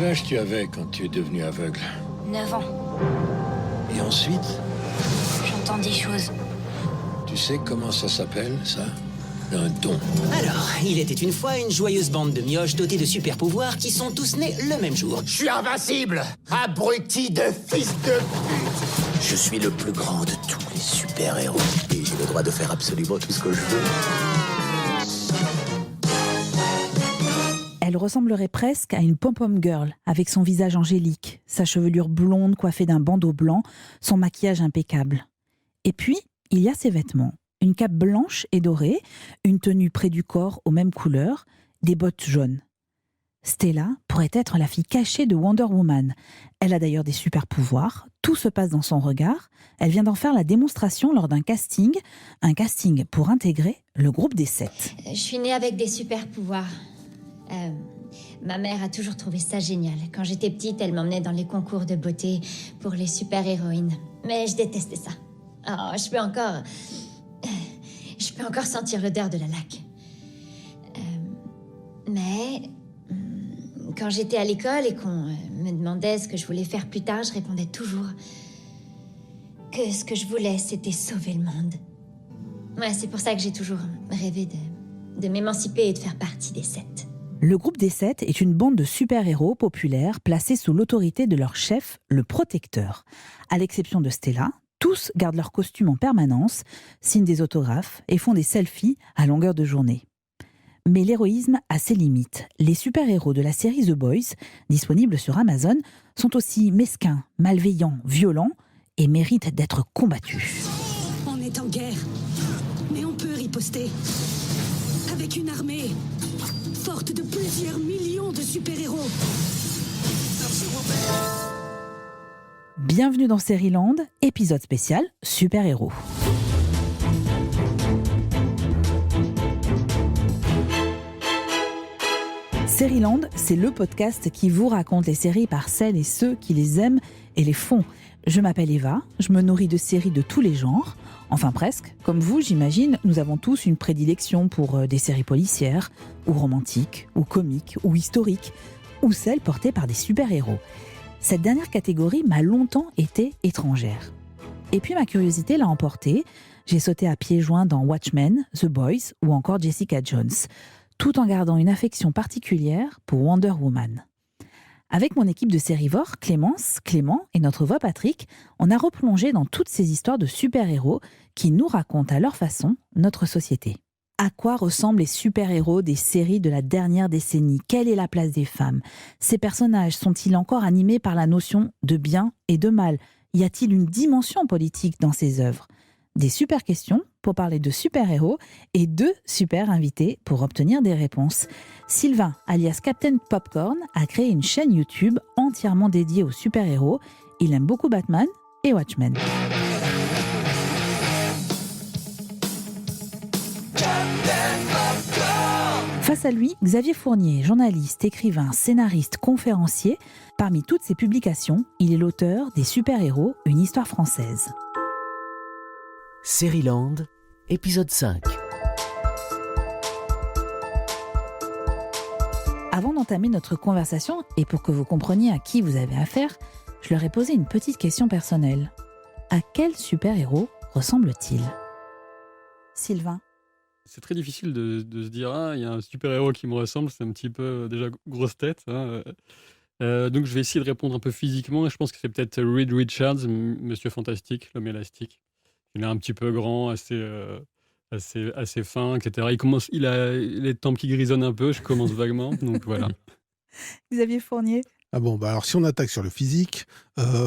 âge tu avais quand tu es devenu aveugle? 9 ans. Et ensuite, J'entends des choses. tu sais comment ça s'appelle, ça? Un don. Alors, il était une fois une joyeuse bande de mioches dotés de super pouvoirs qui sont tous nés le même jour. Je suis invincible, abruti de fils de pute. Je suis le plus grand de tous les super-héros. Et j'ai le droit de faire absolument tout ce que je veux. Elle ressemblerait presque à une pom-pom girl, avec son visage angélique, sa chevelure blonde coiffée d'un bandeau blanc, son maquillage impeccable. Et puis, il y a ses vêtements. Une cape blanche et dorée, une tenue près du corps aux mêmes couleurs, des bottes jaunes. Stella pourrait être la fille cachée de Wonder Woman. Elle a d'ailleurs des super pouvoirs, tout se passe dans son regard. Elle vient d'en faire la démonstration lors d'un casting pour intégrer le groupe des 7. Je suis née avec des super pouvoirs. Ma mère a toujours trouvé ça génial. Quand j'étais petite, elle m'emmenait dans les concours de beauté pour les super-héroïnes. Mais je détestais ça. Oh, je peux encore sentir l'odeur de la laque. Mais quand j'étais à l'école et qu'on me demandait ce que je voulais faire plus tard, je répondais toujours que ce que je voulais, c'était sauver le monde. Ouais, c'est pour ça que j'ai toujours rêvé de m'émanciper et de faire partie des 7. Le groupe des 7 est une bande de super-héros populaires placés sous l'autorité de leur chef, le Protecteur. À l'exception de Stella, tous gardent leur costume en permanence, signent des autographes et font des selfies à longueur de journée. Mais l'héroïsme a ses limites. Les super-héros de la série The Boys, disponible sur Amazon, sont aussi mesquins, malveillants, violents et méritent d'être combattus. On est en guerre, mais on peut riposter. Avec une armée forte de plusieurs millions de super-héros. Bienvenue dans Seriland, épisode spécial super-héros. Seriland, c'est le podcast qui vous raconte les séries par celles et ceux qui les aiment et les font. Je m'appelle Eva, je me nourris de séries de tous les genres. Enfin presque, comme vous j'imagine, nous avons tous une prédilection pour des séries policières, ou romantiques, ou comiques, ou historiques, ou celles portées par des super-héros. Cette dernière catégorie m'a longtemps été étrangère. Et puis ma curiosité l'a emportée, j'ai sauté à pieds joints dans Watchmen, The Boys ou encore Jessica Jones, tout en gardant une affection particulière pour Wonder Woman. Avec mon équipe de Sérivore, Clémence, Clément et notre voix Patrick, on a replongé dans toutes ces histoires de super-héros qui nous racontent à leur façon notre société. À quoi ressemblent les super-héros des séries de la dernière décennie? Quelle est la place des femmes? Ces personnages sont-ils encore animés par la notion de bien et de mal? Y a-t-il une dimension politique dans ces œuvres? Des super questions pour parler de super-héros et 2 super invités pour obtenir des réponses. Sylvain, alias Captain Popcorn, a créé une chaîne YouTube entièrement dédiée aux super-héros. Il aime beaucoup Batman et Watchmen. Face à lui, Xavier Fournier, journaliste, écrivain, scénariste, conférencier. Parmi toutes ses publications, il est l'auteur des Super-héros, une histoire française. Seriland, épisode 5. Avant d'entamer notre conversation, et pour que vous compreniez à qui vous avez affaire, je leur ai posé une petite question personnelle. À quel super-héros ressemble-t-il? Sylvain. C'est très difficile de se dire il y a un super-héros qui me ressemble, c'est un petit peu déjà grosse tête. Donc je vais essayer de répondre un peu physiquement, et je pense que c'est peut-être Reed Richards, Monsieur Fantastique, l'homme élastique. Il est un petit peu grand, assez fin, etc. Il a les tempes qui grisonnent un peu, je commence vaguement, donc voilà. Xavier Fournier. Ah bon, alors si on attaque sur le physique,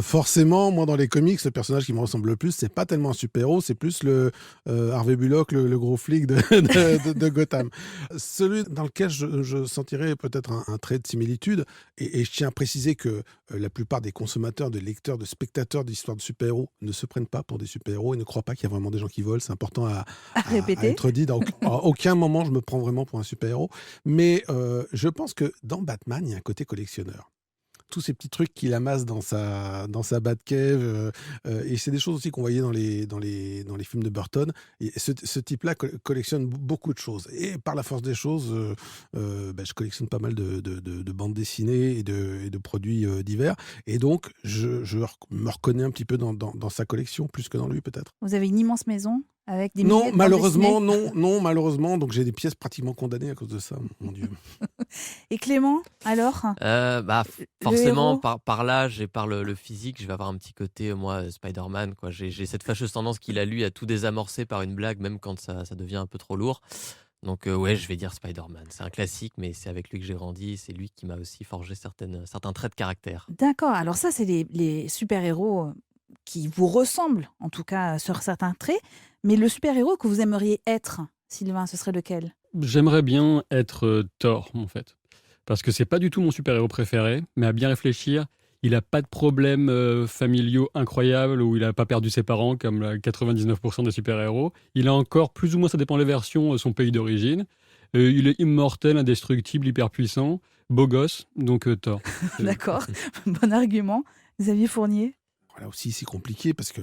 forcément, moi dans les comics, le personnage qui me ressemble le plus, c'est pas tellement un super-héros, c'est plus le Harvey Bullock, le gros flic de Gotham. Celui dans lequel je sentirais peut-être un trait de similitude, et je tiens à préciser que la plupart des consommateurs, de lecteurs, de spectateurs d'histoires de super-héros ne se prennent pas pour des super-héros et ne croient pas qu'il y a vraiment des gens qui volent. C'est important à être dit. Donc, à aucun moment je me prends vraiment pour un super-héros. Mais je pense que dans Batman, il y a un côté collectionneur. tous ces petits trucs qu'il amasse dans sa Batcave. Et c'est des choses aussi qu'on voyait dans les films de Burton. Et ce type-là collectionne beaucoup de choses. Et par la force des choses, je collectionne pas mal de bandes dessinées et de produits divers. Et donc, je me reconnais un petit peu dans sa collection, plus que dans lui peut-être. Vous avez une immense maison avec des milliers de bandes malheureusement, dessinées. non, malheureusement. Donc j'ai des pièces pratiquement condamnées à cause de ça, mon Dieu. Et Clément, alors Forcément, par l'âge et par le physique, je vais avoir un petit côté, moi, Spider-Man, quoi. J'ai cette fâcheuse tendance qu'il a, lui, à tout désamorcer par une blague, même quand ça devient un peu trop lourd. Donc je vais dire Spider-Man. C'est un classique, mais c'est avec lui que j'ai grandi. C'est lui qui m'a aussi forgé certains traits de caractère. D'accord, alors ça, c'est les super-héros qui vous ressemblent, en tout cas sur certains traits. Mais le super-héros que vous aimeriez être, Sylvain, ce serait lequel ? J'aimerais bien être Thor, en fait. Parce que c'est pas du tout mon super-héros préféré, mais à bien réfléchir, il n'a pas de problèmes familiaux incroyables où il n'a pas perdu ses parents comme 99% des super-héros. Il a encore, plus ou moins, ça dépend des versions, son pays d'origine. Il est immortel, indestructible, hyper puissant, beau gosse, donc Thor. D'accord, bon argument. Xavier Fournier ? Là aussi, c'est compliqué parce que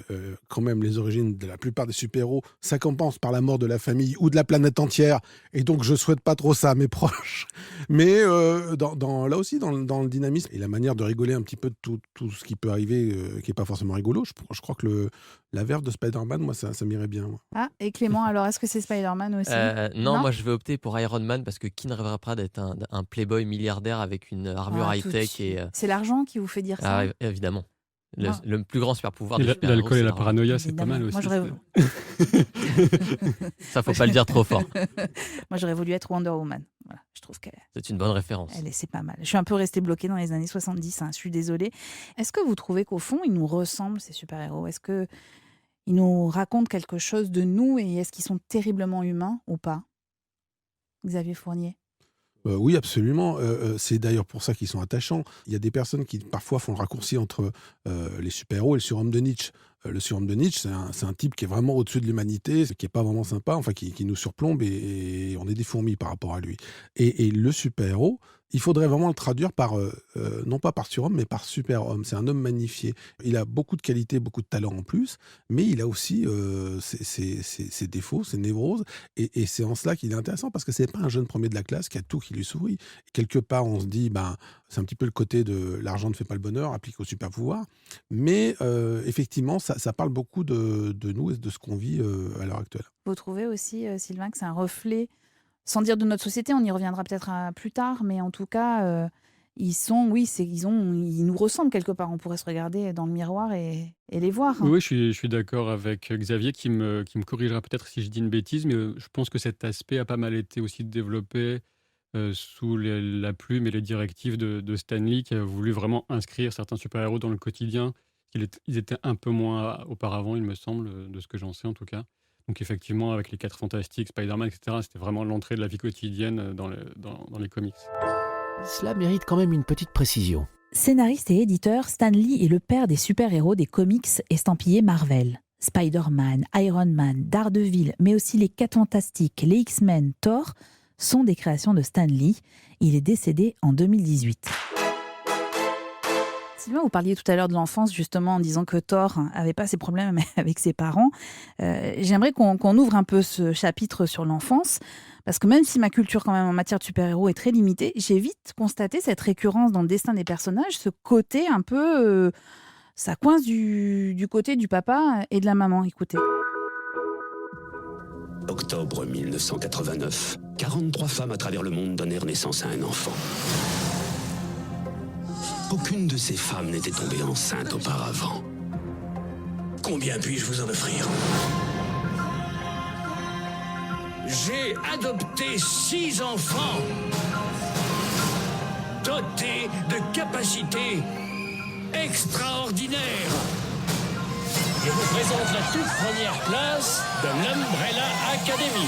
quand même, les origines de la plupart des super-héros, ça compense par la mort de la famille ou de la planète entière. Et donc, je souhaite pas trop ça à mes proches. Mais là aussi, dans le dynamisme et la manière de rigoler un petit peu de tout ce qui peut arriver, qui est pas forcément rigolo, je crois que la verve de Spider-Man, moi, ça m'irait bien. Moi. Ah, et Clément, alors, est-ce que c'est Spider-Man aussi ? Non, moi, je vais opter pour Iron Man parce que qui ne rêvera pas d'être un playboy milliardaire avec une armure high-tech C'est l'argent qui vous fait dire ça ? Évidemment. Le plus grand super pouvoir. L'alcool et la paranoïa, c'est pas mal aussi. Moi, ça, faut pas le dire trop fort. Moi, j'aurais voulu être Wonder Woman. Voilà, je trouve que c'est une bonne référence. C'est pas mal. Je suis un peu restée bloquée dans les années 70, je suis désolée. Est-ce que vous trouvez qu'au fond, ils nous ressemblent, ces super-héros ? Est-ce qu'ils nous racontent quelque chose de nous et est-ce qu'ils sont terriblement humains ou pas ? Xavier Fournier ? Oui, absolument. C'est d'ailleurs pour ça qu'ils sont attachants. Il y a des personnes qui parfois font le raccourci entre les super-héros et le surhomme de Nietzsche. Le surhomme de Nietzsche, c'est un type qui est vraiment au-dessus de l'humanité, qui n'est pas vraiment sympa, enfin qui nous surplombe et on est des fourmis par rapport à lui. Et le super-héros, il faudrait vraiment le traduire par, non pas par surhomme, mais par super-homme. C'est un homme magnifié. Il a beaucoup de qualités, beaucoup de talent en plus, mais il a aussi ses défauts, ses névroses. Et c'est en cela qu'il est intéressant, parce que ce n'est pas un jeune premier de la classe qui a tout qui lui sourit. Et quelque part, on se dit, c'est un petit peu le côté de l'argent ne fait pas le bonheur, appliqué au super-pouvoir. Mais effectivement, ça parle beaucoup de nous et de ce qu'on vit à l'heure actuelle. Vous trouvez aussi, Sylvain, que c'est un reflet, sans dire de notre société, on y reviendra peut-être plus tard, mais en tout cas, ils nous ressemblent quelque part. On pourrait se regarder dans le miroir et les voir. Oui, je suis d'accord avec Xavier qui me corrigera peut-être si je dis une bêtise, mais je pense que cet aspect a pas mal été aussi développé sous la plume et les directives de Stan Lee, qui a voulu vraiment inscrire certains super-héros dans le quotidien. Ils étaient un peu moins auparavant, il me semble, de ce que j'en sais en tout cas. Donc effectivement, avec les 4 Fantastiques, Spider-Man, etc., c'était vraiment l'entrée de la vie quotidienne dans les comics. Cela mérite quand même une petite précision. Scénariste et éditeur, Stan Lee est le père des super-héros des comics estampillés Marvel. Spider-Man, Iron Man, Daredevil, mais aussi les 4 Fantastiques, les X-Men, Thor, sont des créations de Stan Lee. Il est décédé en 2018. Sylvain, vous parliez tout à l'heure de l'enfance, justement, en disant que Thor n'avait pas ses problèmes avec ses parents. J'aimerais qu'on ouvre un peu ce chapitre sur l'enfance, parce que même si ma culture, quand même, en matière de super-héros est très limitée, j'ai vite constaté cette récurrence dans le destin des personnages, ce côté un peu... ça coince du côté du papa et de la maman. Écoutez. Octobre 1989, 43 femmes à travers le monde donnèrent naissance à un enfant. Aucune de ces femmes n'était tombée enceinte auparavant. Combien puis-je vous en offrir ? J'ai adopté 6 enfants dotés de capacités extraordinaires. Je vous présente la toute première classe de l'Umbrella Academy.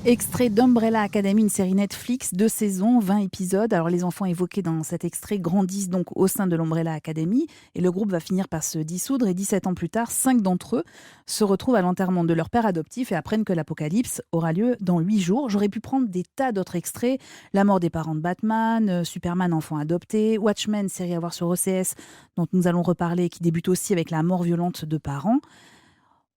Extrait d'Umbrella Academy, une série Netflix, 2 saisons, 20 épisodes. Alors les enfants évoqués dans cet extrait grandissent donc au sein de l'Umbrella Academy et le groupe va finir par se dissoudre et 17 ans plus tard, 5 d'entre eux se retrouvent à l'enterrement de leur père adoptif et apprennent que l'apocalypse aura lieu dans 8 jours. J'aurais pu prendre des tas d'autres extraits, la mort des parents de Batman, Superman enfant adopté, Watchmen, série à voir sur OCS dont nous allons reparler, qui débute aussi avec la mort violente de parents.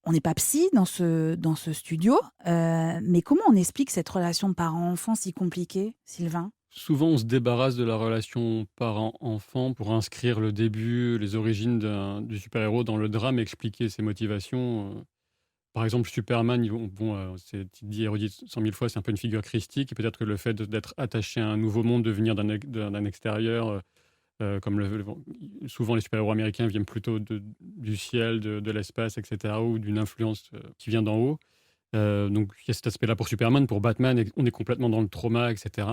On n'est pas psy dans ce studio, mais comment on explique cette relation parent-enfant si compliquée, Sylvain ? Souvent, on se débarrasse de la relation parent-enfant pour inscrire le début, les origines du super-héros dans le drame et expliquer ses motivations. Par exemple, Superman, c'est dit et redit 100 000 fois, c'est un peu une figure christique. Et peut-être que le fait d'être attaché à un nouveau monde, de venir d'un extérieur, souvent les super-héros américains viennent plutôt du ciel, de l'espace, etc., ou d'une influence qui vient d'en haut. Donc il y a cet aspect-là pour Superman. Pour Batman, on est complètement dans le trauma, etc.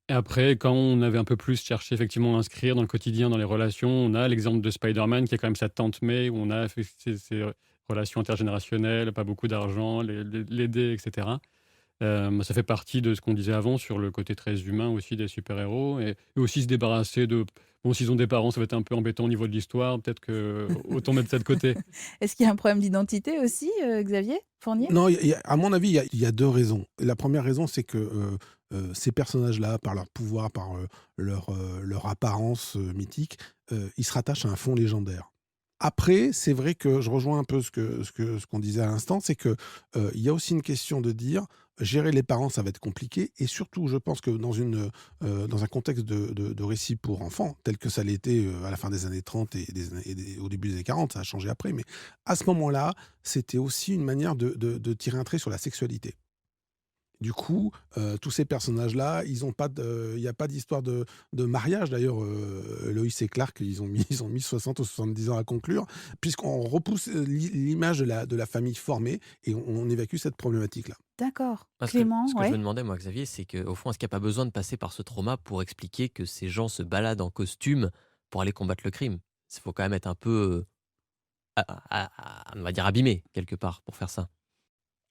Et après, quand on avait un peu plus cherché effectivement à inscrire dans le quotidien, dans les relations, on a l'exemple de Spider-Man qui est quand même sa tante May, où on a fait ces relations intergénérationnelles, pas beaucoup d'argent, l'aider, etc. Ça fait partie de ce qu'on disait avant sur le côté très humain aussi des super-héros et aussi se débarrasser de... Bon, s'ils ont des parents, ça va être un peu embêtant au niveau de l'histoire, peut-être que autant mettre ça de côté. Est-ce qu'il y a un problème d'identité aussi, Xavier Fournier ? Non, à mon avis, il y a 2 raisons. La première raison, c'est que ces personnages-là, par leur pouvoir, par leur apparence mythique, ils se rattachent à un fond légendaire. Après, c'est vrai que je rejoins un peu ce qu'on disait à l'instant, c'est qu'il y a aussi une question de dire, gérer les parents, ça va être compliqué. Et surtout, je pense que dans un contexte de récit pour enfants, tel que ça l'était à la fin des années 30 et au début des années 40, ça a changé après, mais à ce moment-là, c'était aussi une manière de tirer un trait sur la sexualité. Du coup, tous ces personnages-là, il n'y a pas d'histoire de mariage. D'ailleurs, Lois et Clark, ils ont mis 60 ou 70 ans à conclure, puisqu'on repousse l'image de la famille formée et on évacue cette problématique-là. D'accord. Parce Clément, ce que je me demandais, moi, Xavier, c'est qu'au fond, est-ce qu'il n'y a pas besoin de passer par ce trauma pour expliquer que ces gens se baladent en costume pour aller combattre le crime ? Il faut quand même être un peu, on va dire, abîmé, quelque part, pour faire ça.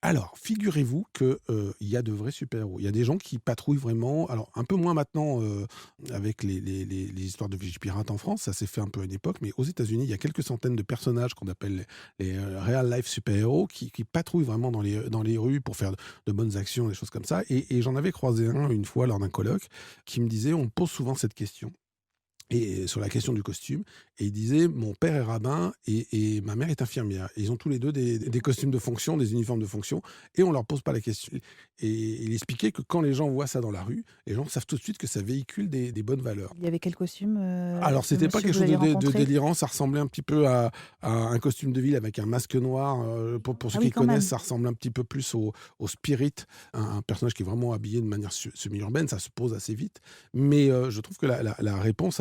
Alors, figurez-vous qu'il y a de vrais super-héros. Il y a des gens qui patrouillent vraiment, alors un peu moins maintenant avec les histoires de Vigipirate en France, ça s'est fait un peu à une époque, mais aux États-Unis, il y a quelques centaines de personnages qu'on appelle les real-life super-héros qui patrouillent vraiment dans les rues pour faire de bonnes actions, des choses comme ça. Et j'en avais croisé un une fois lors d'un colloque qui me disait, on me pose souvent cette question. Et sur la question du costume, et il disait, mon père est rabbin et ma mère est infirmière. Et ils ont tous les deux des costumes de fonction, des uniformes de fonction, et on leur pose pas la question. Et il expliquait que quand les gens voient ça dans la rue, les gens savent tout de suite que ça véhicule des bonnes valeurs. Il y avait quel costume Alors, c'était pas quelque chose de délirant, ça ressemblait un petit peu à un costume de ville avec un masque noir. Pour ceux qui connaissent, ça ressemble un petit peu plus au Spirit, un personnage qui est vraiment habillé de manière semi-urbaine, ça se pose assez vite. Mais je trouve que la réponse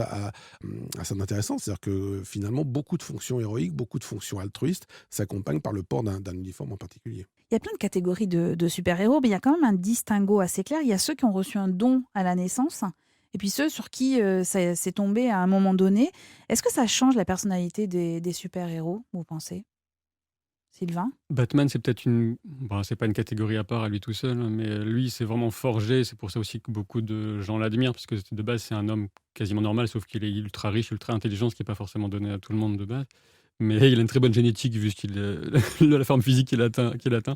assez intéressant, c'est-à-dire que finalement beaucoup de fonctions héroïques, beaucoup de fonctions altruistes s'accompagnent par le port d'un uniforme en particulier. Il y a plein de catégories de super-héros, mais il y a quand même un distinguo assez clair. Il y a ceux qui ont reçu un don à la naissance, et puis ceux sur qui ça s'est tombé à un moment donné. Est-ce que ça change la personnalité des super-héros, vous pensez ? Sylvain ? Batman, c'est peut-être c'est pas une catégorie à part à lui tout seul, mais lui, c'est vraiment forgé. C'est pour ça aussi que beaucoup de gens l'admirent, parce que de base, c'est un homme quasiment normal, sauf qu'il est ultra riche, ultra intelligent, ce qui n'est pas forcément donné à tout le monde de base. Mais il a une très bonne génétique, vu la forme physique qu'il atteint.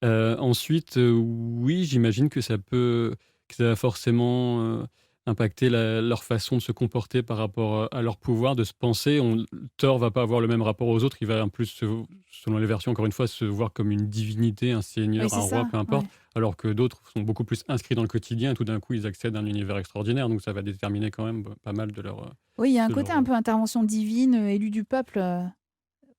Ensuite, oui, j'imagine que ça va forcément impacter leur façon de se comporter par rapport à leur pouvoir, de se penser. Thor va pas avoir le même rapport aux autres, il va en plus, selon les versions, encore une fois, se voir comme une divinité, un seigneur, un roi, peu importe, alors que d'autres sont beaucoup plus inscrits dans le quotidien, et tout d'un coup, ils accèdent à un univers extraordinaire, donc ça va déterminer quand même pas mal de leur... Oui, il y a un côté un peu intervention divine, élu du peuple,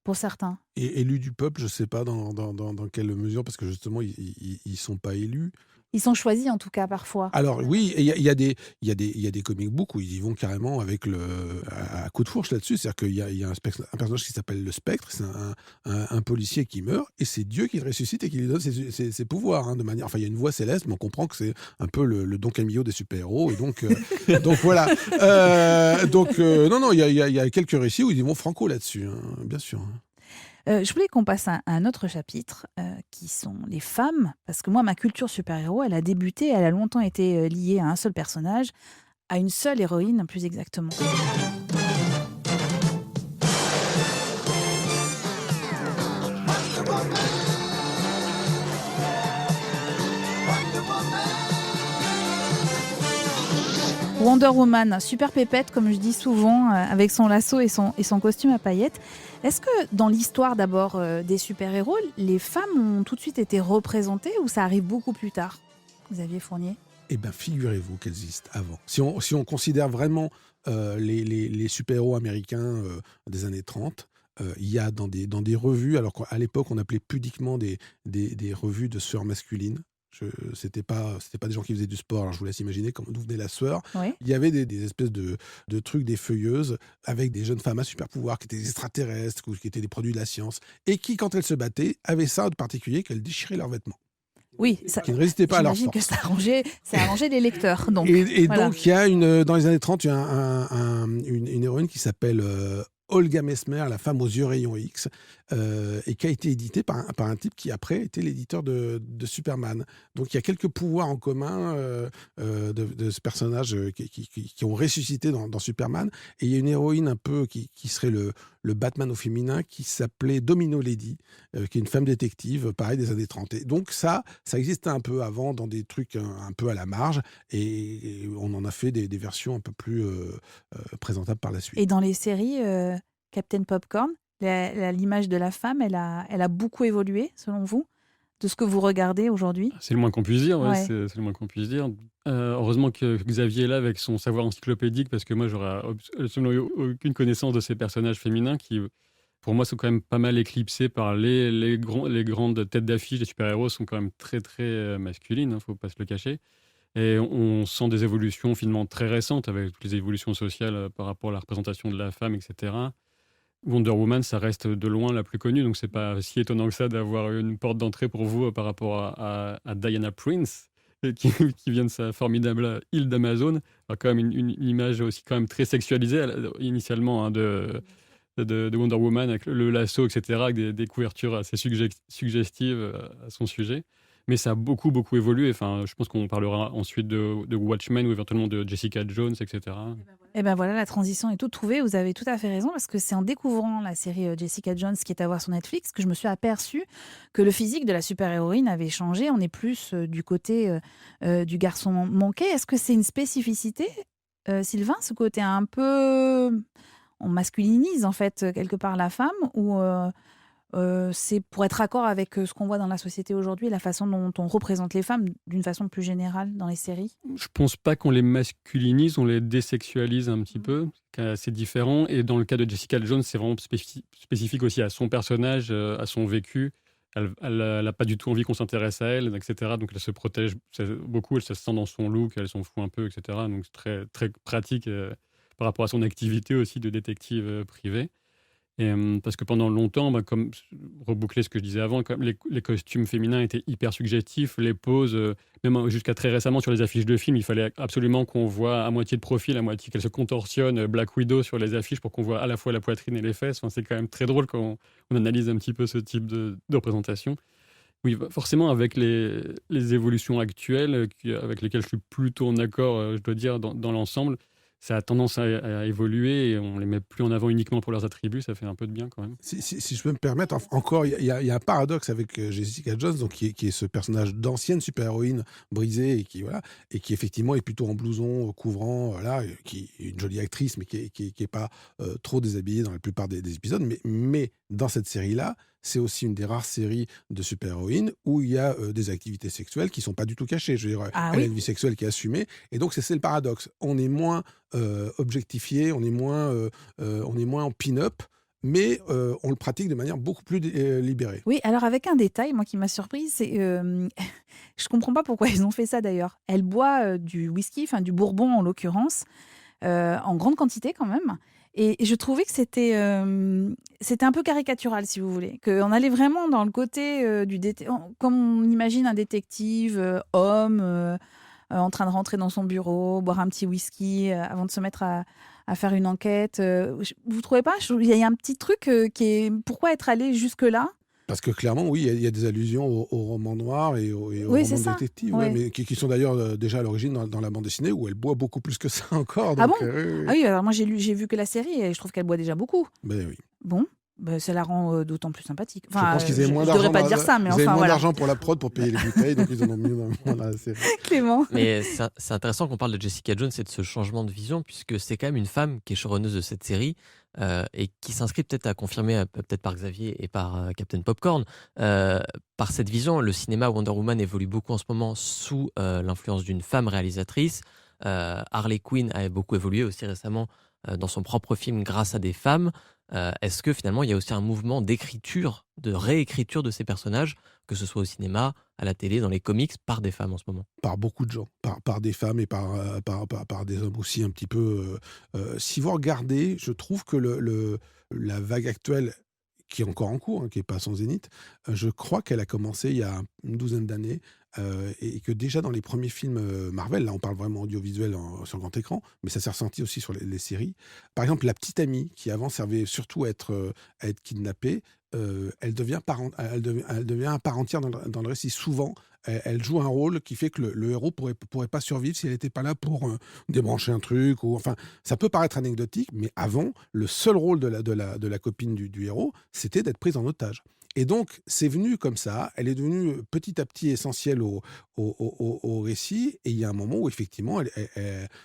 pour certains. Et élus du peuple, je sais pas dans quelle mesure, parce que justement, ils sont pas élus. Ils sont choisis en tout cas parfois. Alors oui, il y a des comic books où ils y vont carrément avec à coup de fourche là-dessus. C'est-à-dire qu'il y a un personnage qui s'appelle le Spectre, c'est un policier qui meurt et c'est Dieu qui le ressuscite et qui lui donne ses pouvoirs de manière. Enfin, il y a une voix céleste, mais on comprend que c'est un peu le Don Camillo des super-héros et donc voilà. Non, il y a quelques récits où ils y vont franco là-dessus, bien sûr. Je voulais qu'on passe à un autre chapitre, qui sont les femmes. Parce que moi, ma culture super-héros, elle a débuté, elle a longtemps été liée à un seul personnage, à une seule héroïne, plus exactement. Wonder Woman, super pépette, comme je dis souvent, avec son lasso et son costume à paillettes. Est-ce que dans l'histoire d'abord des super-héros, les femmes ont tout de suite été représentées ou ça arrive beaucoup plus tard, Xavier Fournier? Eh bien, figurez-vous qu'elles existent avant. Si on considère vraiment les super-héros américains des années 30, il y a dans des revues, alors qu'à l'époque, on appelait pudiquement des revues de sœurs masculines. C'était pas des gens qui faisaient du sport, alors je vous laisse imaginer d'où venait la sueur. Oui. Il y avait des espèces de trucs, des feuilleuses, avec des jeunes femmes à super pouvoir qui étaient des extraterrestres, ou qui étaient des produits de la science, et qui, quand elles se battaient, avaient ça de particulier, qu'elles déchiraient leurs vêtements. Oui, qui ne résistaient pas à leur j'imagine force. que ça arrangeait les lecteurs. Donc, Et voilà. donc, il y a dans les années 30, il y a une héroïne qui s'appelle Olga Mesmer, la femme aux yeux rayons X, et qui a été éditée par un type qui, après, était l'éditeur de Superman. Donc, il y a quelques pouvoirs en commun de ce personnage qui ont ressuscité dans Superman. Et il y a une héroïne un peu qui serait le Batman au féminin, qui s'appelait Domino Lady, qui est une femme détective, pareil, des années 30. Et donc, ça existait un peu avant dans des trucs un peu à la marge, et on en a fait des versions un peu plus présentables par la suite. Et dans les séries, Captain Popcorn, l'image de la femme, elle a beaucoup évolué, selon vous, de ce que vous regardez aujourd'hui? C'est le moins qu'on puisse dire, ouais, Ouais. c'est le moins qu'on puisse dire. Heureusement que Xavier est là avec son savoir encyclopédique, parce que moi, j'aurais absolument aucune connaissance de ces personnages féminins qui, pour moi, sont quand même pas mal éclipsés par les grandes têtes d'affiche des super-héros, sont quand même très, très masculines, faut pas se le cacher. Et on sent des évolutions finalement très récentes, avec toutes les évolutions sociales par rapport à la représentation de la femme, etc. Wonder Woman, ça reste de loin la plus connue, donc c'est pas si étonnant que ça d'avoir une porte d'entrée pour vous par rapport à Diana Prince, qui vient de sa formidable île d'Amazon. Alors, quand même une image aussi quand même très sexualisée initialement, hein, de Wonder Woman, avec le lasso, etc., avec des couvertures assez suggestives à son sujet. Mais ça a beaucoup, beaucoup évolué. Enfin, je pense qu'on parlera ensuite de Watchmen ou éventuellement de Jessica Jones, etc. Et ben voilà, la transition est toute trouvée. Vous avez tout à fait raison, parce que c'est en découvrant la série Jessica Jones, qui est à voir sur Netflix, que je me suis aperçue que le physique de la super-héroïne avait changé. On est plus du côté du garçon manqué. Est-ce que c'est une spécificité, Sylvain, ce côté un peu... On masculinise en fait quelque part la femme, ou c'est pour être raccord avec ce qu'on voit dans la société aujourd'hui, la façon dont on représente les femmes d'une façon plus générale dans les séries? Je pense pas qu'on les masculinise, on les désexualise un petit peu, c'est assez différent. Et dans le cas de Jessica Jones, c'est vraiment spécifique aussi à son personnage, à son vécu. Elle n'a pas du tout envie qu'on s'intéresse à elle, etc. Donc elle se protège beaucoup, elle se sent dans son look, elle s'en fout un peu, etc. Donc c'est très, très pratique par rapport à son activité aussi de détective privée. Et, parce que pendant longtemps, comme reboucler ce que je disais avant, comme les costumes féminins étaient hyper suggestifs, les poses, même jusqu'à très récemment sur les affiches de films, il fallait absolument qu'on voit à moitié de profil, à moitié qu'elle se contorsionne, Black Widow sur les affiches, pour qu'on voit à la fois la poitrine et les fesses. Enfin, c'est quand même très drôle quand on analyse un petit peu ce type de représentation. Oui, forcément, avec les évolutions actuelles, avec lesquelles je suis plutôt en accord, je dois dire, dans l'ensemble, ça a tendance à évoluer, et on les met plus en avant uniquement pour leurs attributs. Ça fait un peu de bien quand même. Si je peux me permettre, encore, il y a un paradoxe avec Jessica Jones, donc qui est ce personnage d'ancienne super-héroïne brisée, et qui effectivement est plutôt en blouson couvrant, voilà, qui est une jolie actrice, mais qui est pas trop déshabillée dans la plupart des épisodes. Mais dans cette série-là, c'est aussi une des rares séries de super-héroïnes où il y a des activités sexuelles qui sont pas du tout cachées. Je veux dire, elle a une vie sexuelle qui est assumée, et donc c'est le paradoxe. On est moins objectifié, on est moins en pin-up, mais on le pratique de manière beaucoup plus libérée. Oui, alors avec un détail, moi, qui m'a surprise, c'est je comprends pas pourquoi ils ont fait ça d'ailleurs. Elle boit du whisky, enfin du bourbon en l'occurrence, en grande quantité quand même. Et je trouvais que c'était un peu caricatural, si vous voulez. Qu'on allait vraiment dans le côté comme on imagine un détective homme en train de rentrer dans son bureau, boire un petit whisky avant de se mettre à faire une enquête. Vous trouvez pas ? Il y a un petit truc qui est... Pourquoi être allé jusque-là ? Parce que clairement, oui, il y a des allusions au roman noir et au roman détective, oui. mais qui sont d'ailleurs déjà à l'origine dans la bande dessinée, où elle boit beaucoup plus que ça encore. Donc, ah bon Ah oui, alors moi j'ai vu que la série et je trouve qu'elle boit déjà beaucoup. Ben oui. Bon, ça la rend d'autant plus sympathique. Je pense qu'ils avaient moins d'argent. Je devrais pas dire ça, mais ils enfin avaient moins voilà. d'argent pour la prod, pour payer les bouteilles, donc ils en ont mis dans la série. Clément. Mais c'est intéressant qu'on parle de Jessica Jones et de ce changement de vision, puisque c'est quand même une femme qui est showrunneuse de cette série et qui s'inscrit peut-être à confirmer, peut-être par Xavier et par Captain Popcorn, par cette vision. Le cinéma Wonder Woman évolue beaucoup en ce moment sous l'influence d'une femme réalisatrice. Harley Quinn a beaucoup évolué aussi récemment dans son propre film grâce à des femmes. Est-ce que finalement il y a aussi un mouvement d'écriture, de réécriture de ces personnages, que ce soit au cinéma, à la télé, dans les comics, par des femmes en ce moment ? Par beaucoup de gens, par des femmes et par des hommes aussi un petit peu. Si vous regardez, je trouve que la vague actuelle, qui est encore en cours, qui n'est pas son zénith, je crois qu'elle a commencé il y a une douzaine d'années, et que déjà dans les premiers films Marvel, là on parle vraiment audiovisuel sur grand écran, mais ça s'est ressenti aussi sur les séries. Par exemple, la petite amie, qui avant servait surtout à être kidnappée, elle devient à part entière dans le récit. Souvent, elle joue un rôle qui fait que le héros pourrait pas survivre si elle n'était pas là pour débrancher un truc. Enfin, ça peut paraître anecdotique, mais avant, le seul rôle de la copine du héros, c'était d'être prise en otage. Et donc, c'est venu comme ça, elle est devenue petit à petit essentielle au récit, et il y a un moment où, effectivement,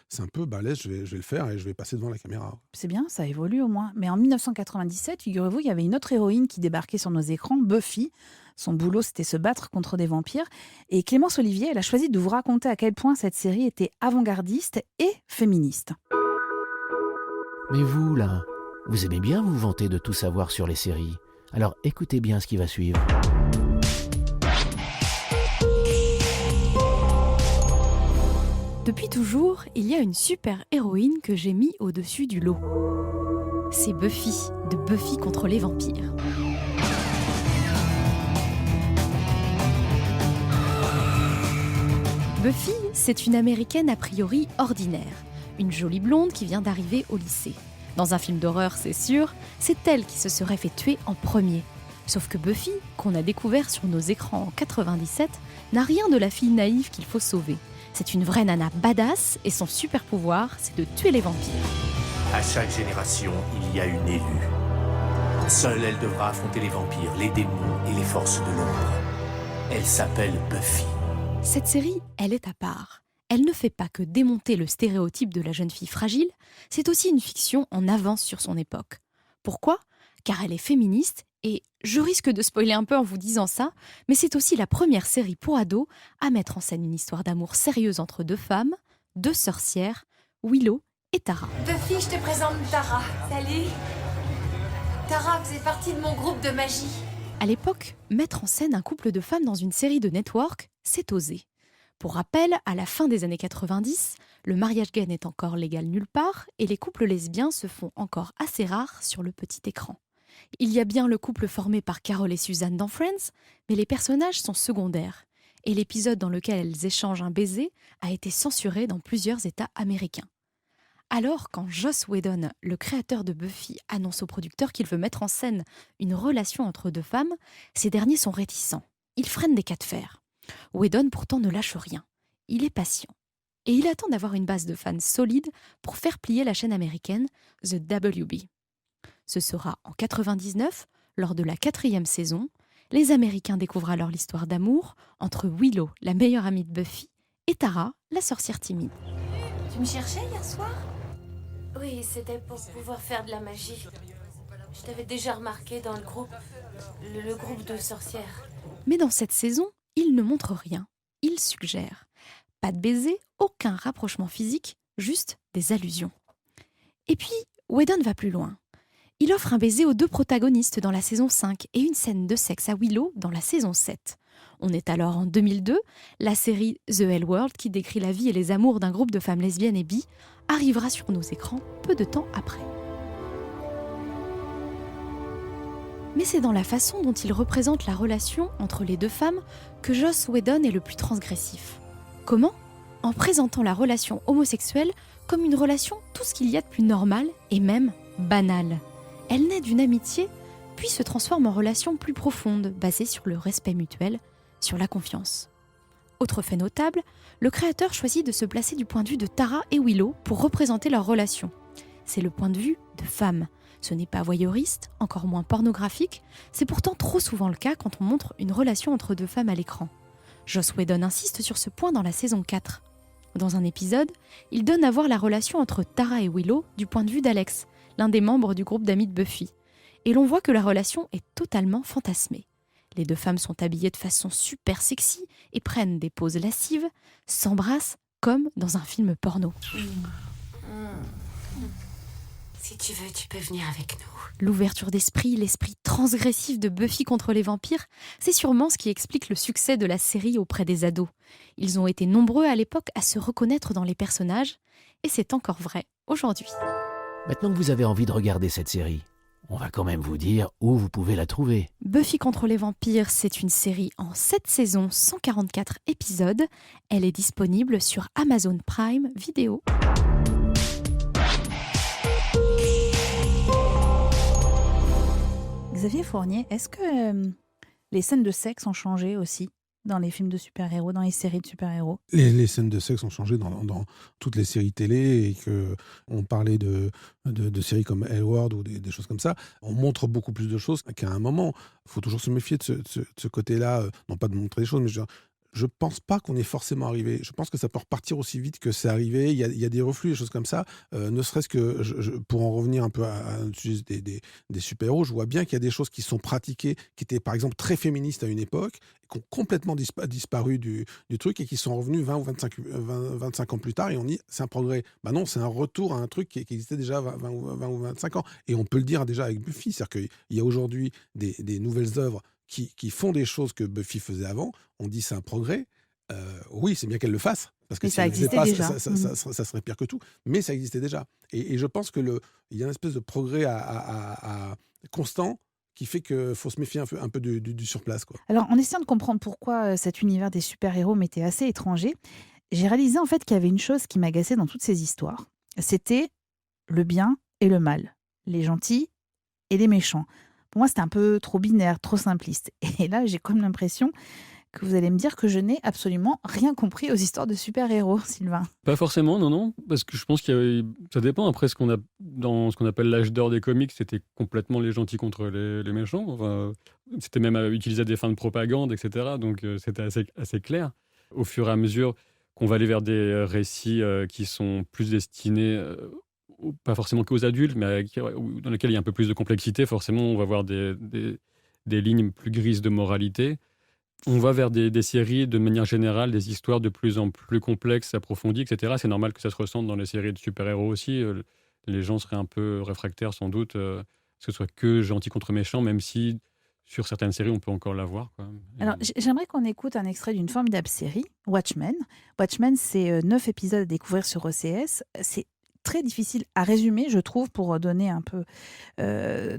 c'est un peu, laisse, je vais le faire et je vais passer devant la caméra. C'est bien, ça évolue au moins. Mais en 1997, figurez-vous, il y avait une autre héroïne qui débarquait sur nos écrans, Buffy. Son boulot, c'était se battre contre des vampires. Et Clémence Olivier, elle a choisi de vous raconter à quel point cette série était avant-gardiste et féministe. Mais vous, là, vous aimez bien vous vanter de tout savoir sur les séries. Alors écoutez bien ce qui va suivre. Depuis toujours, il y a une super-héroïne que j'ai mis au-dessus du lot. C'est Buffy, de Buffy contre les vampires. Buffy, c'est une Américaine a priori ordinaire. Une jolie blonde qui vient d'arriver au lycée. Dans un film d'horreur, c'est sûr, c'est elle qui se serait fait tuer en premier. Sauf que Buffy, qu'on a découvert sur nos écrans en 97, n'a rien de la fille naïve qu'il faut sauver. C'est une vraie nana badass et son super pouvoir, c'est de tuer les vampires. À chaque génération, il y a une élue. Seule, elle devra affronter les vampires, les démons et les forces de l'ombre. Elle s'appelle Buffy. Cette série, elle est à part. Elle ne fait pas que démonter le stéréotype de la jeune fille fragile, c'est aussi une fiction en avance sur son époque. Pourquoi ? Car elle est féministe et, je risque de spoiler un peu en vous disant ça, mais c'est aussi la première série pour ados à mettre en scène une histoire d'amour sérieuse entre deux femmes, deux sorcières, Willow et Tara. Buffy, je te présente Tara. Salut. Tara faisait partie de mon groupe de magie. À l'époque, mettre en scène un couple de femmes dans une série de network, c'est osé. Pour rappel, à la fin des années 90, le mariage gay n'est encore légal nulle part et les couples lesbiens se font encore assez rares sur le petit écran. Il y a bien le couple formé par Carol et Suzanne dans Friends, mais les personnages sont secondaires. Et l'épisode dans lequel elles échangent un baiser a été censuré dans plusieurs États américains. Alors, quand Joss Whedon, le créateur de Buffy, annonce au producteur qu'il veut mettre en scène une relation entre deux femmes, ces derniers sont réticents. Ils freinent des cas de fer. Whedon pourtant ne lâche rien. Il est patient. Et il attend d'avoir une base de fans solide pour faire plier la chaîne américaine The WB. Ce sera en 99, lors de la 4e saison, les Américains découvrent alors l'histoire d'amour entre Willow, la meilleure amie de Buffy, et Tara, la sorcière timide. Tu me cherchais hier soir ? Oui, c'était pour pouvoir faire de la magie. Je t'avais déjà remarqué dans le groupe de sorcières. Mais dans cette saison, il ne montre rien. Il suggère. Pas de baiser, aucun rapprochement physique, juste des allusions. Et puis, Whedon va plus loin. Il offre un baiser aux deux protagonistes dans la saison 5 et une scène de sexe à Willow dans la saison 7. On est alors en 2002, la série The L World, qui décrit la vie et les amours d'un groupe de femmes lesbiennes et bi, arrivera sur nos écrans peu de temps après. Mais c'est dans la façon dont il représente la relation entre les deux femmes que Joss Whedon est le plus transgressif. Comment ? En présentant la relation homosexuelle comme une relation tout ce qu'il y a de plus normal et même banal. Elle naît d'une amitié, puis se transforme en relation plus profonde, basée sur le respect mutuel, sur la confiance. Autre fait notable, le créateur choisit de se placer du point de vue de Tara et Willow pour représenter leur relation. C'est le point de vue de femme. Ce n'est pas voyeuriste, encore moins pornographique, c'est pourtant trop souvent le cas quand on montre une relation entre deux femmes à l'écran. Joss Whedon insiste sur ce point dans la saison 4. Dans un épisode, il donne à voir la relation entre Tara et Willow du point de vue d'Alex, l'un des membres du groupe d'amis de Buffy. Et l'on voit que la relation est totalement fantasmée. Les deux femmes sont habillées de façon super sexy et prennent des poses lascives, s'embrassent comme dans un film porno. Si tu veux, tu peux venir avec nous. L'ouverture d'esprit, l'esprit transgressif de Buffy contre les vampires, c'est sûrement ce qui explique le succès de la série auprès des ados. Ils ont été nombreux à l'époque à se reconnaître dans les personnages, et c'est encore vrai aujourd'hui. Maintenant que vous avez envie de regarder cette série, on va quand même vous dire où vous pouvez la trouver. Buffy contre les vampires, c'est une série en 7 saisons, 144 épisodes. Elle est disponible sur Amazon Prime Video. Xavier Fournier, est-ce que les scènes de sexe ont changé aussi dans les films de super-héros, dans les séries de super-héros? Les scènes de sexe ont changé dans toutes les séries télé, et qu'on parlait de séries comme L-Word ou des choses comme ça. On montre beaucoup plus de choses qu'à un moment. Il faut toujours se méfier de ce côté-là, non pas de montrer des choses, mais je pense pas qu'on est forcément arrivé. Je pense que ça peut repartir aussi vite que c'est arrivé. Il y a des reflux, des choses comme ça. Ne serait-ce que, pour en revenir un peu à sujet des super-héros, je vois bien qu'il y a des choses qui sont pratiquées, qui étaient par exemple très féministes à une époque, et qui ont complètement disparu du truc, et qui sont revenus 20 ou 25 ans plus tard, et on dit c'est un progrès. Bah non, c'est un retour à un truc qui existait déjà 20 ou 25 ans. Et on peut le dire déjà avec Buffy, c'est-à-dire qu'il y a aujourd'hui des nouvelles œuvres qui font des choses que Buffy faisait avant. On dit c'est un progrès. Oui, c'est bien qu'elle le fasse, parce que mais ça existait déjà. Ça serait pire que tout. Mais ça existait déjà. Et je pense qu'il y a une espèce de progrès à constant qui fait qu'il faut se méfier un peu du surplace, quoi. Alors, en essayant de comprendre pourquoi cet univers des super-héros m'était assez étranger, j'ai réalisé en fait qu'il y avait une chose qui m'agaçait dans toutes ces histoires. C'était le bien et le mal, les gentils et les méchants. Pour moi, c'était un peu trop binaire, trop simpliste. Et là, j'ai comme l'impression que vous allez me dire que je n'ai absolument rien compris aux histoires de super-héros, Sylvain. Pas forcément, non, parce que je pense ça dépend. Après, dans ce qu'on appelle l'âge d'or des comics, c'était complètement les gentils contre les méchants. Enfin, c'était même utilisé à des fins de propagande, etc. Donc, c'était assez clair. Au fur et à mesure qu'on va aller vers des récits qui sont plus destinés pas forcément qu'aux adultes, mais dans lesquels il y a un peu plus de complexité, forcément, on va voir des lignes plus grises de moralité. On va vers des séries, de manière générale, des histoires de plus en plus complexes, approfondies, etc. C'est normal que ça se ressente dans les séries de super-héros aussi. Les gens seraient un peu réfractaires, sans doute, que ce soit que gentil contre méchant, même si sur certaines séries, on peut encore la voir, quoi. Alors, j'aimerais qu'on écoute un extrait d'une formidable série, Watchmen. Watchmen, c'est 9 épisodes à découvrir sur OCS. C'est très difficile à résumer, je trouve, pour donner un peu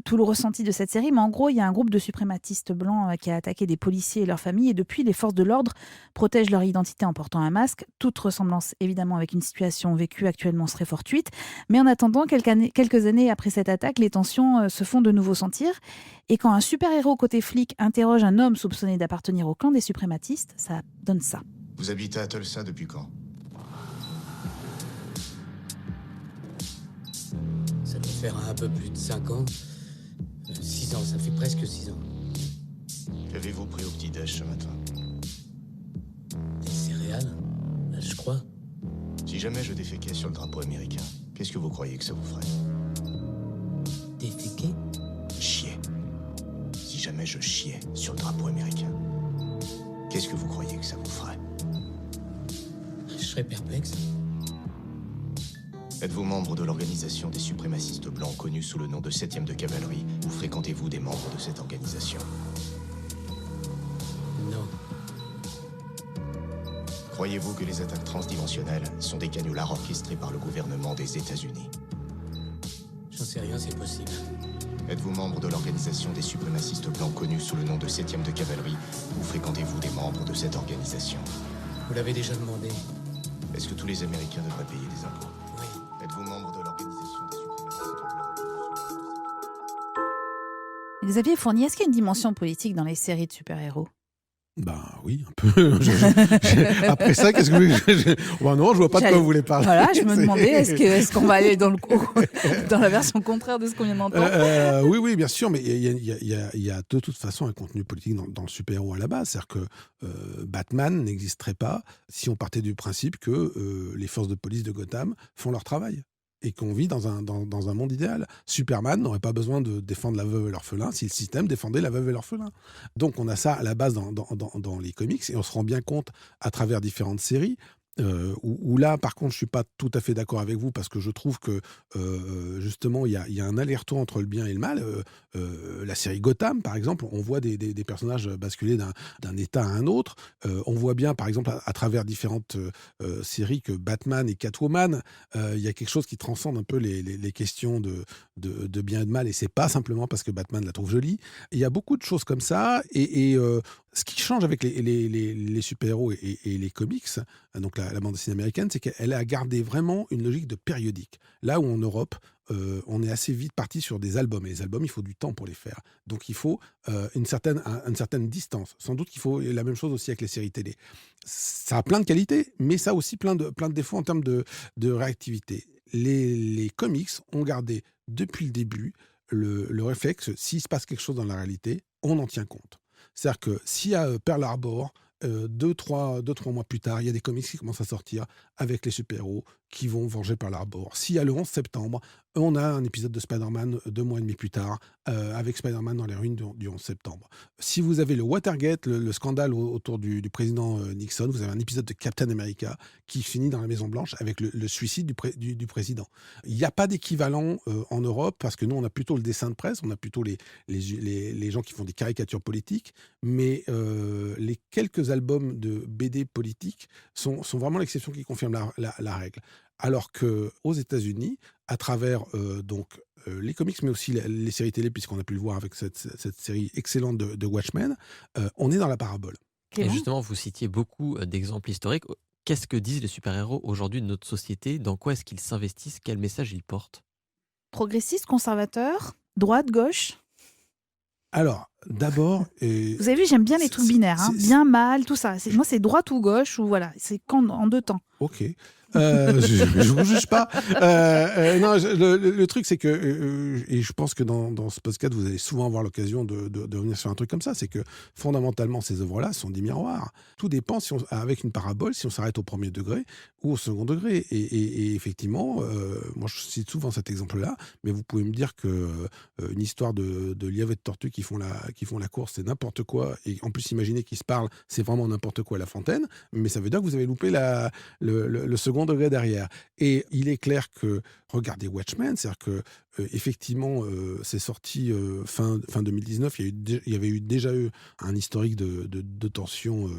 tout le ressenti de cette série. Mais en gros, il y a un groupe de suprématistes blancs qui a attaqué des policiers et leurs familles. Et depuis, les forces de l'ordre protègent leur identité en portant un masque. Toute ressemblance, évidemment, avec une situation vécue actuellement serait fortuite. Mais en attendant, quelques années après cette attaque, les tensions se font de nouveau sentir. Et quand un super-héros côté flic interroge un homme soupçonné d'appartenir au clan des suprématistes, ça donne ça. Vous habitez à Tulsa depuis quand ? Ça doit faire un peu plus de 5 ans. 6 ans, ça fait presque 6 ans. Qu'avez-vous pris au petit-déj ce matin ? Des céréales, je crois. Si jamais je déféquais sur le drapeau américain, qu'est-ce que vous croyez que ça vous ferait ? Déféquer ? Chier. Si jamais je chiais sur le drapeau américain, qu'est-ce que vous croyez que ça vous ferait ? Je serais perplexe. Êtes-vous membre de l'organisation des suprémacistes blancs connus sous le nom de 7e de cavalerie, ou fréquentez-vous des membres de cette organisation ? Non. Croyez-vous que les attaques transdimensionnelles sont des canulars orchestrés par le gouvernement des États-Unis ? J'en sais rien, c'est possible. Êtes-vous membre de l'organisation des suprémacistes blancs connus sous le nom de 7e de cavalerie, ou fréquentez-vous des membres de cette organisation ? Vous l'avez déjà demandé. Est-ce que tous les Américains devraient payer des impôts ? Oui. Êtes-vous membre de l'organisation des suprémacistes blancs? Xavier Fournier, est-ce qu'il y a une dimension politique dans les séries de super-héros ? Ben oui, un peu. Après ça, qu'est-ce que ben non, je vois pas de quoi vous voulez parler. Voilà, je me demandais, est-ce qu'on va aller dans la version contraire de ce qu'on vient d'entendre ? Oui, bien sûr, mais il y a de toute façon un contenu politique dans le super-héros à la base. C'est-à-dire que Batman n'existerait pas si on partait du principe que les forces de police de Gotham font leur travail. Et qu'on vit dans un monde idéal. Superman n'aurait pas besoin de défendre la veuve et l'orphelin si le système défendait la veuve et l'orphelin. Donc on a ça à la base dans les comics, et on se rend bien compte à travers différentes séries, où là, par contre, je ne suis pas tout à fait d'accord avec vous, parce que je trouve que, justement, il y a un aller-retour entre le bien et le mal. La série Gotham, par exemple, on voit des personnages basculer d'un état à un autre. On voit bien, par exemple, à travers différentes séries, que Batman et Catwoman, il y a quelque chose qui transcende un peu les questions de bien et de mal, et c'est pas simplement parce que Batman la trouve jolie. Il y a beaucoup de choses comme ça, et ce qui change avec les super-héros et les comics, donc la bande dessinée américaine, c'est qu'elle a gardé vraiment une logique de périodique. Là où en Europe, on est assez vite parti sur des albums. Et les albums, il faut du temps pour les faire. Donc il faut une certaine distance. Sans doute qu'il faut la même chose aussi avec les séries télé. Ça a plein de qualités, mais ça a aussi plein de défauts en termes de réactivité. Les comics ont gardé depuis le début le réflexe, s'il se passe quelque chose dans la réalité, on en tient compte. C'est-à-dire que si à Pearl Harbor, 2-3 mois plus tard, il y a des comics qui commencent à sortir avec les super-héros qui vont venger Pearl Harbor. Si y a le 11 septembre, on a un épisode de Spider-Man 2 mois et demi plus tard, avec Spider-Man dans les ruines du 11 septembre. Si vous avez le Watergate, le scandale autour du président Nixon, vous avez un épisode de Captain America qui finit dans la Maison-Blanche avec le suicide du président. Il n'y a pas d'équivalent en Europe, parce que nous, on a plutôt le dessin de presse, on a plutôt les gens qui font des caricatures politiques, mais les quelques albums de BD politiques sont vraiment l'exception qui confirme la règle. Alors qu'aux États-Unis, à travers les comics, mais aussi les séries télé, puisqu'on a pu le voir avec cette série excellente de Watchmen, on est dans la parabole. Et justement, vous citiez beaucoup d'exemples historiques. Qu'est-ce que disent les super-héros aujourd'hui de notre société? Dans quoi est-ce qu'ils s'investissent? Quel message ils portent? Progressiste, conservateur, droite, gauche? Alors, d'abord... Vous avez vu, j'aime bien les trucs binaires, hein, bien, mal, tout ça. Moi, c'est droite ou gauche, ou voilà, c'est en deux temps. Ok. Je vous juge pas. Non, le truc, c'est que, et je pense que dans ce podcast, vous allez souvent avoir l'occasion de revenir sur un truc comme ça, c'est que fondamentalement, ces œuvres-là sont des miroirs. Tout dépend, avec une parabole, si on s'arrête au premier degré ou au second degré. Et effectivement, moi, je cite souvent cet exemple-là, mais vous pouvez me dire que une histoire de lièvre et de tortue qui font la course, c'est n'importe quoi. Et en plus, imaginez qu'ils se parlent, c'est vraiment n'importe quoi à La Fontaine. Mais ça veut dire que vous avez loupé le second degré derrière. Et il est clair que, regardez Watchmen, c'est-à-dire que effectivement, c'est sorti fin 2019, il y avait déjà eu un historique de tensions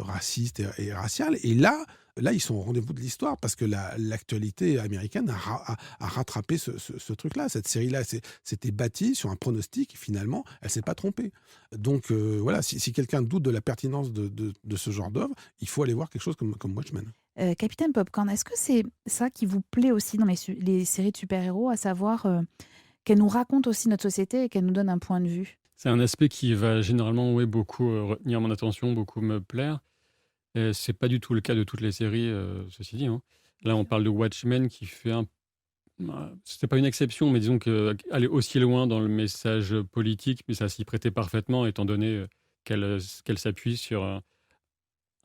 racistes et raciales. Et là, ils sont au rendez-vous de l'histoire, parce que l'actualité américaine a rattrapé ce truc-là. Cette série-là s'était bâtie sur un pronostic, et finalement, elle ne s'est pas trompée. Donc voilà, si quelqu'un doute de la pertinence de ce genre d'œuvre, il faut aller voir quelque chose comme Watchmen. Capitaine Popcorn, est-ce que c'est ça qui vous plaît aussi dans les séries de super-héros, à savoir qu'elles nous racontent aussi notre société et qu'elles nous donnent un point de vue? C'est un aspect qui va généralement beaucoup retenir mon attention, beaucoup me plaire. C'est pas du tout le cas de toutes les séries, ceci dit, hein. Là, on parle de Watchmen qui fait c'était pas une exception, mais disons qu'aller aussi loin dans le message politique, mais ça s'y prêtait parfaitement, étant donné qu'elle s'appuie sur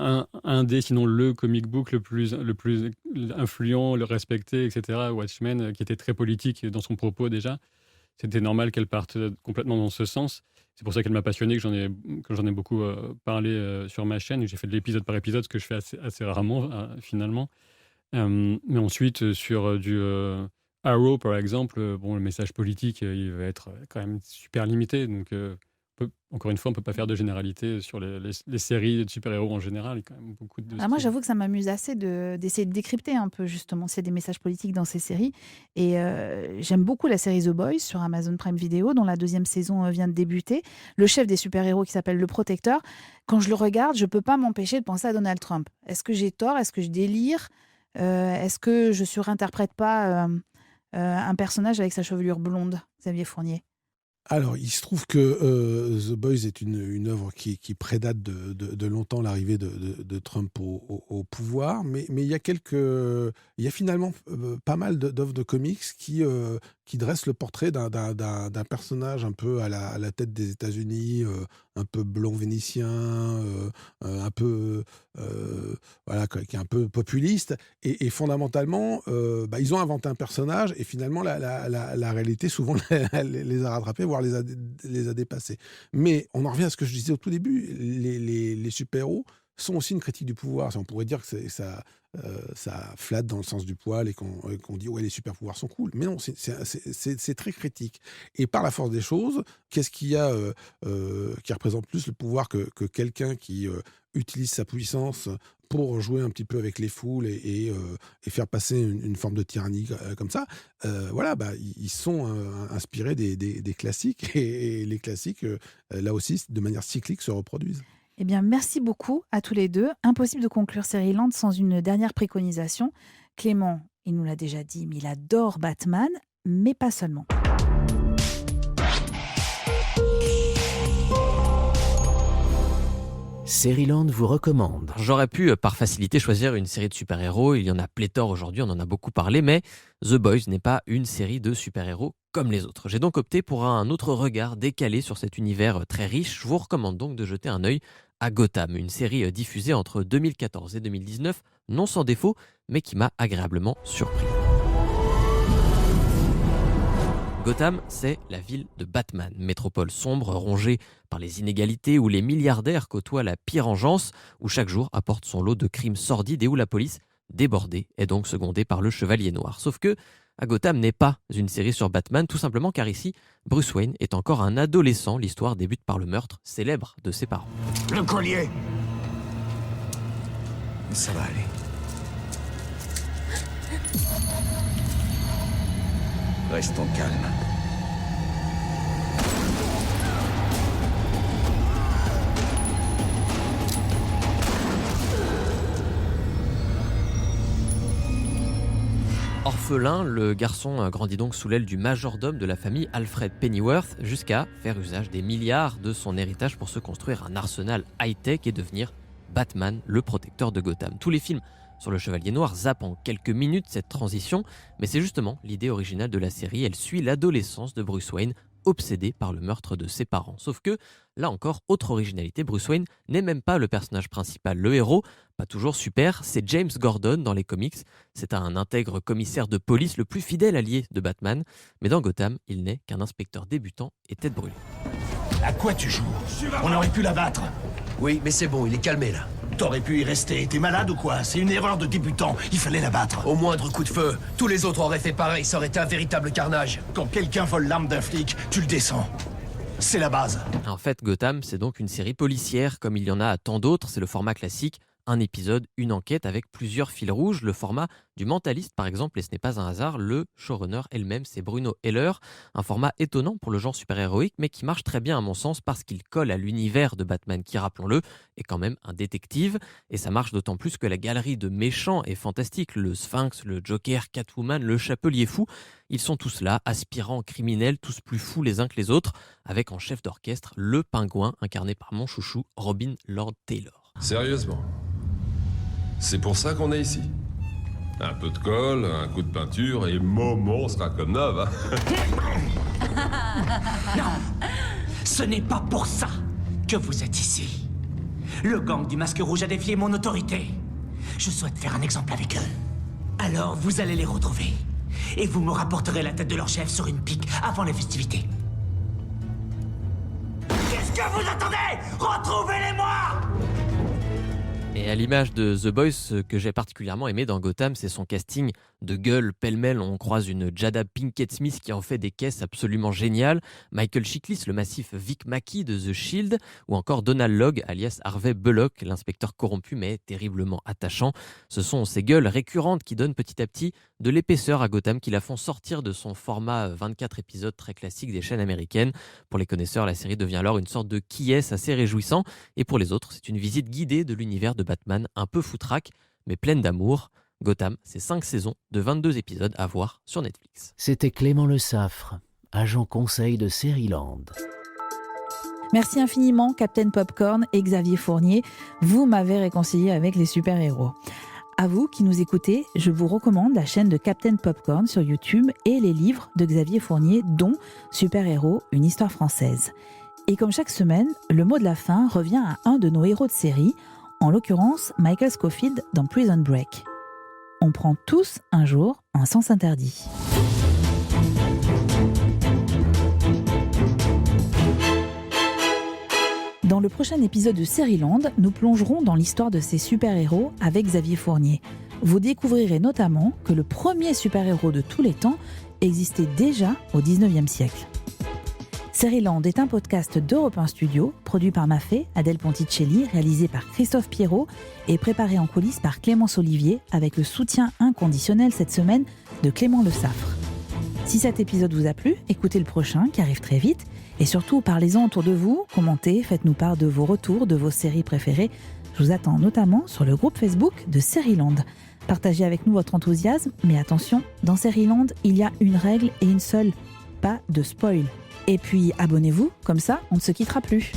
un des, sinon le comic book le plus influent, le respecté, etc. Watchmen, qui était très politique dans son propos déjà. C'était normal qu'elle parte complètement dans ce sens. C'est pour ça qu'elle m'a passionné, que j'en ai beaucoup parlé sur ma chaîne. J'ai fait de l'épisode par épisode, ce que je fais assez rarement, finalement. Mais ensuite, sur du Arrow, par exemple, le message politique, il va être quand même super limité. Donc, encore une fois, on ne peut pas faire de généralité sur les séries de super-héros en général. Il y a quand même beaucoup de moi, j'avoue que ça m'amuse assez d'essayer de décrypter un peu, justement, s'il y a des messages politiques dans ces séries. Et j'aime beaucoup la série The Boys sur Amazon Prime Video, dont la 2e saison vient de débuter. Le chef des super-héros qui s'appelle Le Protecteur. Quand je le regarde, je ne peux pas m'empêcher de penser à Donald Trump. Est-ce que j'ai tort? Est-ce que je délire? Est-ce que je surinterprète pas un personnage avec sa chevelure blonde, Xavier Fournier? Alors, il se trouve que The Boys est une œuvre qui prédate de longtemps l'arrivée de Trump au pouvoir, mais il y a finalement pas mal d'œuvres de comics qui dressent le portrait d'un personnage un peu à la tête des États-Unis, un peu blond vénitien, un peu voilà, qui est un peu populiste, et fondamentalement, ils ont inventé un personnage, et finalement la réalité souvent les a rattrapés, voire les a dépassés. Mais on en revient à ce que je disais au tout début, les super-héros sont aussi une critique du pouvoir. On pourrait dire que ça flatte dans le sens du poil et qu'on dit ouais, les super pouvoirs sont cool, mais non, c'est très critique. Et par la force des choses, qu'est-ce qu'il y a qui représente plus le pouvoir que quelqu'un qui utilise sa puissance pour jouer un petit peu avec les foules et faire passer une forme de tyrannie comme ça. Voilà, ils sont inspirés des classiques, et les classiques, là aussi, de manière cyclique, se reproduisent. Eh bien, merci beaucoup à tous les deux. Impossible de conclure Serial sans une dernière préconisation. Clément, il nous l'a déjà dit, mais il adore Batman, mais pas seulement. Serial vous recommande. J'aurais pu, par facilité, choisir une série de super-héros. Il y en a pléthore aujourd'hui, on en a beaucoup parlé, mais The Boys n'est pas une série de super-héros comme les autres. J'ai donc opté pour un autre regard décalé sur cet univers très riche. Je vous recommande donc de jeter un œil à Gotham, une série diffusée entre 2014 et 2019, non sans défaut, mais qui m'a agréablement surpris. Gotham, c'est la ville de Batman, métropole sombre, rongée par les inégalités, où les milliardaires côtoient la pire engeance, où chaque jour apporte son lot de crimes sordides et où la police, débordée, est donc secondée par le Chevalier Noir. Sauf que à Gotham n'est pas une série sur Batman, tout simplement car ici, Bruce Wayne est encore un adolescent. L'histoire débute par le meurtre célèbre de ses parents. Le collier! Ça va aller. Restons calmes. Orphelin, le garçon grandit donc sous l'aile du majordome de la famille Alfred Pennyworth jusqu'à faire usage des milliards de son héritage pour se construire un arsenal high-tech et devenir Batman, le protecteur de Gotham. Tous les films sur le Chevalier Noir zappent en quelques minutes cette transition, mais c'est justement l'idée originale de la série. Elle suit l'adolescence de Bruce Wayne, obsédé par le meurtre de ses parents. Sauf que, là encore, autre originalité, Bruce Wayne n'est même pas le personnage principal. Le héros, pas toujours super, c'est James Gordon dans les comics. C'est un intègre commissaire de police, le plus fidèle allié de Batman. Mais dans Gotham, il n'est qu'un inspecteur débutant et tête brûlée. À quoi tu joues? On aurait pu l'abattre. Oui, mais c'est bon, il est calmé là. T'aurais pu y rester. T'es malade ou quoi? C'est une erreur de débutant. Il fallait l'abattre. Au moindre coup de feu, tous les autres auraient fait pareil, ça aurait été un véritable carnage. Quand quelqu'un vole l'arme d'un flic, tu le descends. C'est la base. En fait, Gotham, c'est donc une série policière, comme il y en a tant d'autres. C'est le format classique, un épisode, une enquête avec plusieurs fils rouges. Le format du Mentaliste, par exemple, et ce n'est pas un hasard, le showrunner elle-même, c'est Bruno Heller. Un format étonnant pour le genre super-héroïque, mais qui marche très bien à mon sens parce qu'il colle à l'univers de Batman, qui, rappelons-le, est quand même un détective. Et ça marche d'autant plus que la galerie de méchants est fantastique. Le Sphinx, le Joker, Catwoman, le Chapelier Fou, ils sont tous là, aspirants criminels, tous plus fous les uns que les autres, avec en chef d'orchestre le Pingouin, incarné par mon chouchou, Robin Lord Taylor. Sérieusement, c'est pour ça qu'on est ici. Un peu de colle, un coup de peinture et Momo sera comme neuve. Non, ce n'est pas pour ça que vous êtes ici. Le gang du Masque Rouge a défié mon autorité. Je souhaite faire un exemple avec eux. Alors vous allez les retrouver. Et vous me rapporterez la tête de leur chef sur une pique avant les festivités. Qu'est-ce que vous attendez? Retrouvez-les-moi! Et à l'image de The Boys, ce que j'ai particulièrement aimé dans Gotham, c'est son casting de gueule pêle-mêle. On croise une Jada Pinkett Smith qui en fait des caisses absolument géniales, Michael Chiklis, le massif Vic Mackey de The Shield, ou encore Donald Logue, alias Harvey Bullock, l'inspecteur corrompu mais terriblement attachant. Ce sont ces gueules récurrentes qui donnent petit à petit de l'épaisseur à Gotham, qui la font sortir de son format 24 épisodes très classique des chaînes américaines. Pour les connaisseurs, la série devient alors une sorte de qui-est assez réjouissant, et pour les autres, c'est une visite guidée de l'univers de Batman, un peu foutraque, mais pleine d'amour. Gotham, c'est 5 saisons de 22 épisodes à voir sur Netflix. C'était Clément Le Saffre, agent conseil de Seriland. Merci infiniment, Captain Popcorn et Xavier Fournier. Vous m'avez réconcilié avec les super-héros. À vous qui nous écoutez, je vous recommande la chaîne de Captain Popcorn sur YouTube et les livres de Xavier Fournier, dont Super-héros, une histoire française. Et comme chaque semaine, le mot de la fin revient à un de nos héros de série, en l'occurrence Michael Scofield dans Prison Break. On prend tous un jour un sens interdit. Dans le prochain épisode de Seriland, nous plongerons dans l'histoire de ces super-héros avec Xavier Fournier. Vous découvrirez notamment que le premier super-héros de tous les temps existait déjà au 19e siècle. Seriland est un podcast d'Europe 1 Studio, produit par Mafé, Adèle Ponticelli, réalisé par Christophe Pierrot et préparé en coulisses par Clémence Olivier, avec le soutien inconditionnel cette semaine de Clément Le Saffre. Si cet épisode vous a plu, écoutez le prochain qui arrive très vite. Et surtout, parlez-en autour de vous, commentez, faites-nous part de vos retours, de vos séries préférées. Je vous attends notamment sur le groupe Facebook de Seriland. Partagez avec nous votre enthousiasme, mais attention, dans Seriland, il y a une règle et une seule, pas de spoil. Et puis abonnez-vous, comme ça on ne se quittera plus.